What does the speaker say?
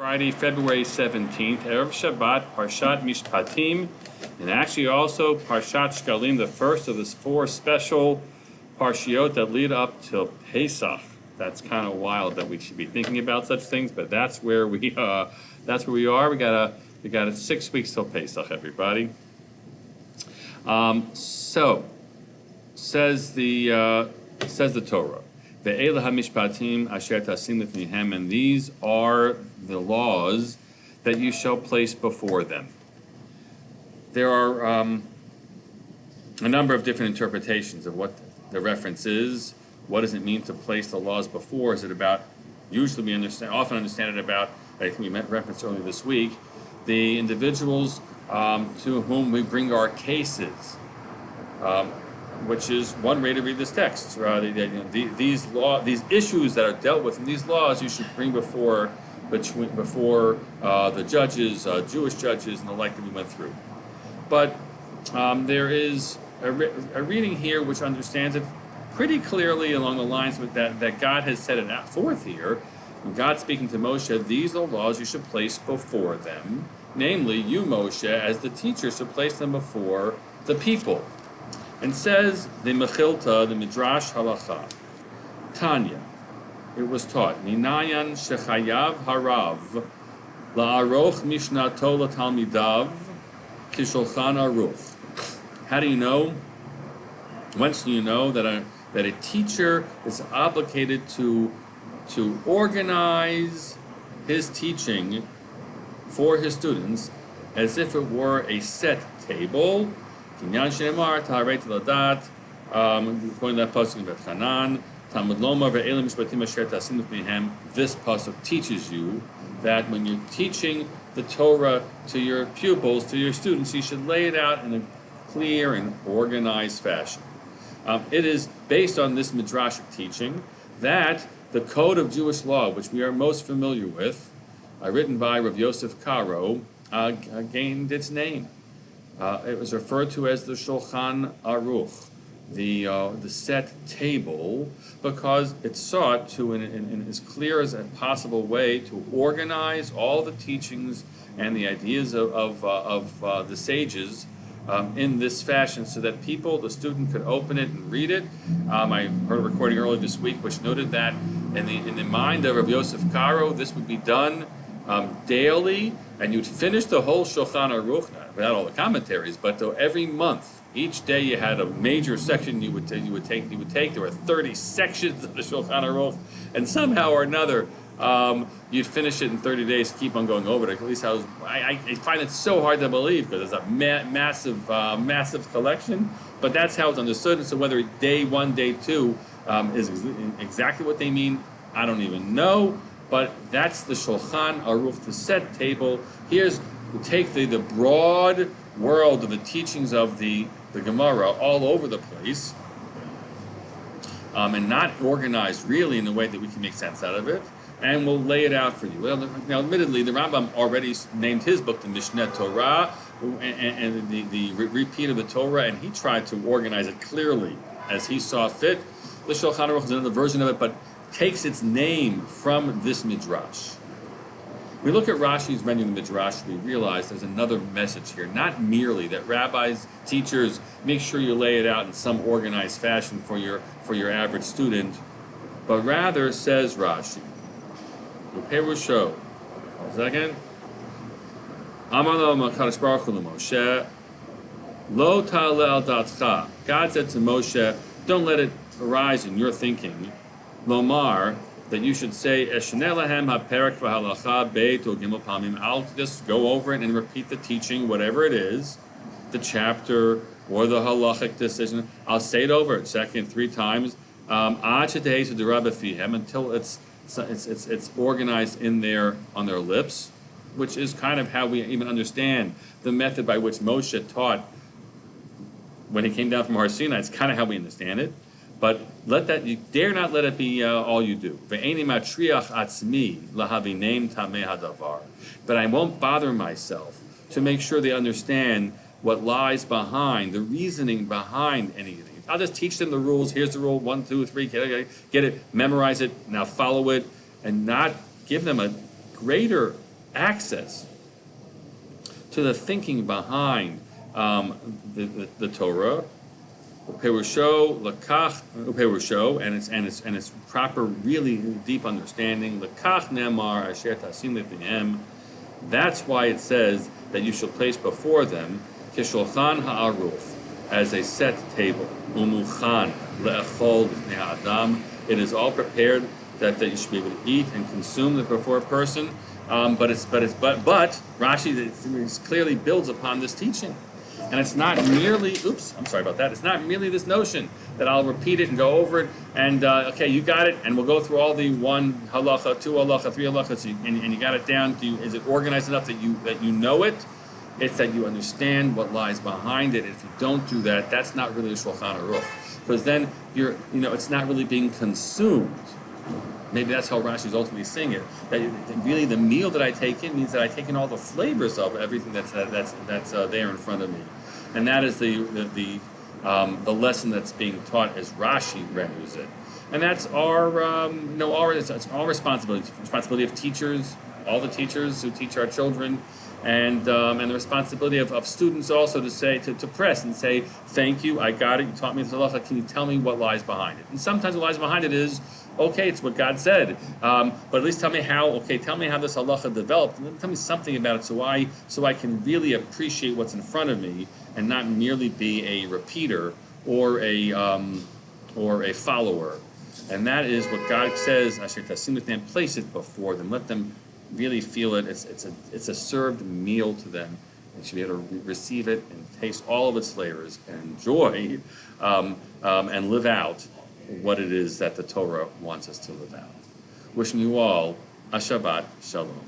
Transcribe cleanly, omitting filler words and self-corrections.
Friday, February 17th, Erev Shabbat, Parshat Mishpatim, and actually also Parshat Shkalim, the first of the four special Parshiot that lead up till Pesach. That's kind of wild that we should be thinking about such things, but that's where we are. We got 6 weeks till Pesach, everybody. So says the Torah. Ve'ela ha-mishpatim asher tasim lifnihem, and these are the laws that you shall place before them. There are a number of different interpretations of what the reference is. What does it mean to place the laws before? Is it about, usually we often understand it about, I think we referenced earlier this week, the individuals to whom we bring our cases. Which is one way to read this text. These issues that are dealt with in these laws, you should bring before the judges, Jewish judges, and the like that we went through. But there is a reading here which understands it pretty clearly along the lines with that God has set it forth here. When God speaking to Moshe, these are laws you should place before them. Namely, you, Moshe, as the teacher, should place them before the people. And says the Mechilta, the Midrash Halacha, Tanya, it was taught, Minayan shechayav harav la'aroch mishnato latalmidav kishulchan aruch. How do you know? Whence do you know that a teacher is obligated to organize his teaching for his students as if it were a set table? Kinyan shenemar ta'arei t'ladat, according to that pasuk in Betchanan, Talmud Lomar ve'elim mishpatim asher tasim lifnihem. This pasuk teaches you that when you're teaching the Torah to your pupils, to your students, you should lay it out in a clear and organized fashion. It is based on this midrashic teaching that the code of Jewish law, which we are most familiar with, written by Rav Yosef Karo, gained its name. It was referred to as the shulchan aruch, the set table, because it sought to, in as clear as a possible way, to organize all the teachings and the ideas of the sages in this fashion, so that the student could open it and read it. I heard a recording earlier this week which noted that in the mind of Rav Yosef Karo, this would be done daily, and you'd finish the whole Shulchan Aruch, without all the commentaries, but though every month, each day you had a major section you would take. There were 30 sections of the Shulchan Aruch, and somehow or another, you'd finish it in 30 days, keep on going over it. At least I find it so hard to believe, because it's a massive collection, but that's how it's understood. And so whether day 1, day 2 is exactly what they mean, I don't even know. But that's the Shulchan Aruch, the set table. We take the broad world of the teachings of the Gemara all over the place, and not organized really in the way that we can make sense out of it, and we'll lay it out for you. Well, now, admittedly, the Rambam already named his book the Mishneh Torah, and the repeat of the Torah, and he tried to organize it clearly as he saw fit. The Shulchan Aruch is another version of it, but takes its name from this midrash. We look at Rashi's rendering the midrash, we realize there's another message here. Not merely that rabbis, teachers, make sure you lay it out in some organized fashion for your average student, but rather, says Rashi, Perusho, 1 second, Amar lo HaKadosh Baruch Hu Moshe, Lo ta'aleh al da'atcha. God said to Moshe, don't let it arise in your thinking, Lomar, that you should say, Eshnelahem haperek v'halacha beit or gimel pamim. I'll just go over it and repeat the teaching, whatever it is, the chapter or the halachic decision. I'll say it over it, second, 3 times, until it's organized in on their lips, which is kind of how we even understand the method by which Moshe taught when he came down from Har Sinai. It's kind of how we understand it. But you dare not let it be all you do. But I won't bother myself to make sure they understand what lies behind, the reasoning behind anything. I'll just teach them the rules. Here's the rule, 1, 2, 3, get it, memorize it, now follow it, and not give them a greater access to the thinking behind the Torah, and its proper, really deep understanding. That's why it says that you shall place before them shulchan aruch, as a set table. Umuchan le'echol b'fnei ha'adam. It is all prepared that you should be able to eat and consume it before a person. But Rashi clearly builds upon this teaching. And it's not merely, it's not merely this notion that I'll repeat it and go over it, and okay, you got it, and we'll go through all the 1 halacha, 2 halacha, 3 halachas, and you got it down. Is it organized enough that you know it? It's that you understand what lies behind it. If you don't do that, that's not really a shulchan aruch, because then it's not really being consumed. Maybe that's how Rashi is ultimately saying it. That really, the meal that I take in means that I take in all the flavors of everything that's there in front of me, and that is the lesson that's being taught as Rashi renders it. And that's it's our responsibility. Responsibility of teachers, all the teachers who teach our children, and the responsibility of students also to press and say, thank you, I got it, you taught me this halacha, can you tell me what lies behind it? And sometimes what lies behind it is, okay, it's what God said, but at least tell me how this halacha developed, and tell me something about it so I can really appreciate what's in front of me and not merely be a repeater or a follower. And that is what God says, Asher tasim lefneim, place it before them, let them really feel it. It's a served meal to them. They should be able to receive it and taste all of its flavors and enjoy and live out what it is that the Torah wants us to live out. Wishing you all a Shabbat Shalom.